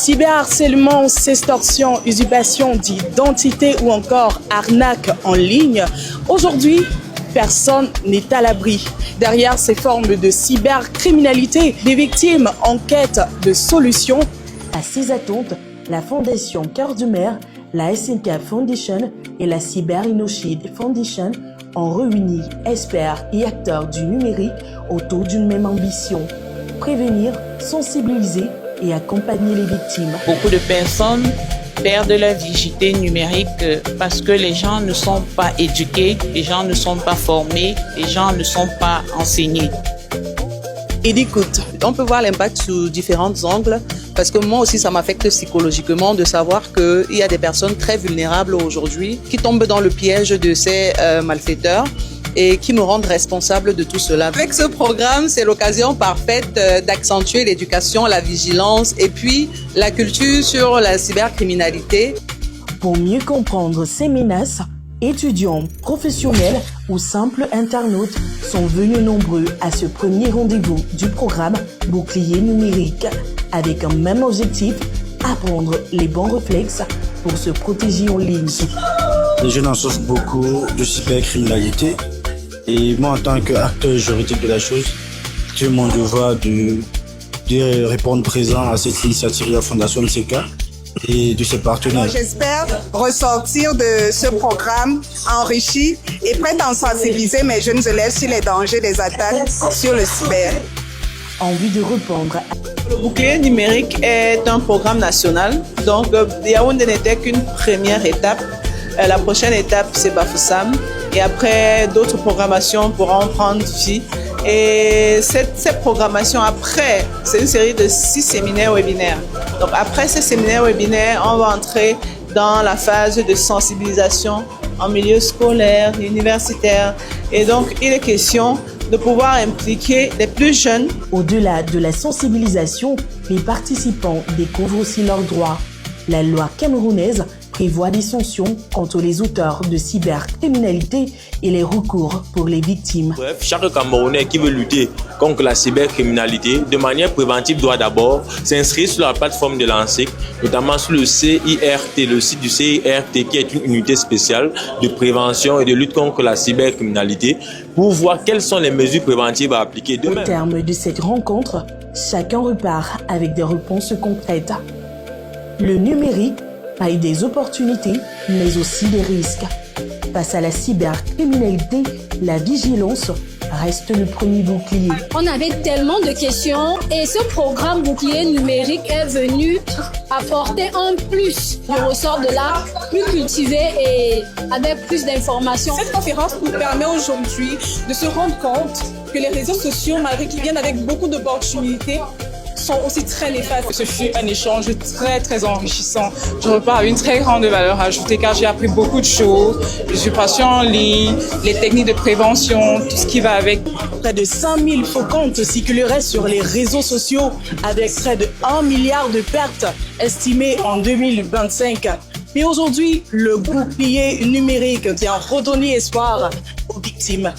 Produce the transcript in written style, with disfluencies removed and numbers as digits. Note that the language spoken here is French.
Cyberharcèlement, sextorsion, usurpation d'identité ou encore arnaque en ligne. Aujourd'hui, personne n'est à l'abri. Derrière ces formes de cybercriminalité, des victimes en quête de solutions. À ces attentes, la Fondation Cœur de Mer, la SNK Foundation et la Cyber Innocide Foundation ont réuni experts et acteurs du numérique autour d'une même ambition: prévenir, sensibiliser et accompagner les victimes. Beaucoup de personnes perdent leur vigilité numérique parce que les gens ne sont pas éduqués, les gens ne sont pas formés, les gens ne sont pas enseignés. Et d'écoute, on peut voir l'impact sous différents angles, parce que moi aussi ça m'affecte psychologiquement de savoir qu'il y a des personnes très vulnérables aujourd'hui qui tombent dans le piège de ces malfaiteurs et qui nous rendent responsables de tout cela. Avec ce programme, c'est l'occasion parfaite d'accentuer l'éducation, la vigilance et puis la culture sur la cybercriminalité. Pour mieux comprendre ces menaces, étudiants, professionnels ou simples internautes sont venus nombreux à ce premier rendez-vous du programme Bouclier numérique, avec un même objectif: apprendre les bons réflexes pour se protéger en ligne. Les jeunes en souffrent beaucoup de cybercriminalité. Et moi, en tant qu'acteur juridique de la chose, c'est mon devoir de répondre présent à cette initiative de la Fondation MCK et de ses partenaires. J'espère ressortir de ce programme enrichi et prêt à sensibiliser mes jeunes élèves sur les dangers des attaques sur le cyber. Envie de répondre. Le bouclier numérique est un programme national, donc Yaoundé n'était qu'une première étape. La prochaine étape, c'est Bafoussam. Et après, d'autres programmations pourront prendre vie. Et cette programmation, après, c'est une série de 6 séminaires webinaires. Donc après ces séminaires webinaires, on va entrer dans la phase de sensibilisation en milieu scolaire, universitaire. Et donc, il est question de pouvoir impliquer les plus jeunes. Au-delà de la sensibilisation, les participants découvrent aussi leurs droits. La loi camerounaise prévoit des sanctions contre les auteurs de cybercriminalité et les recours pour les victimes. Bref, chaque Camerounais qui veut lutter contre la cybercriminalité de manière préventive doit d'abord s'inscrire sur la plateforme de l'ANSEC, notamment sur le CIRT, le site du CIRT qui est une unité spéciale de prévention et de lutte contre la cybercriminalité, pour voir quelles sont les mesures préventives à appliquer demain. Au terme de cette rencontre, chacun repart avec des réponses concrètes. Le numérique a des opportunités, mais aussi des risques. Face à la cybercriminalité, la vigilance reste le premier bouclier. On avait tellement de questions et ce programme bouclier numérique est venu apporter un plus. On ressort de là plus cultivé et avec plus d'informations. Cette conférence nous permet aujourd'hui de se rendre compte que les réseaux sociaux, malgré qu'ils viennent avec beaucoup d'opportunités, sont aussi très néfastes. Ce fut un échange très enrichissant. Je repars avec une très grande valeur ajoutée car j'ai appris beaucoup de choses. L'usurpation en ligne, les techniques de prévention, tout ce qui va avec. Près de 5000 faux comptes circuleraient sur les réseaux sociaux avec près de 1 milliard de pertes estimées en 2025. Mais aujourd'hui, le bouclier numérique vient redonner espoir aux victimes.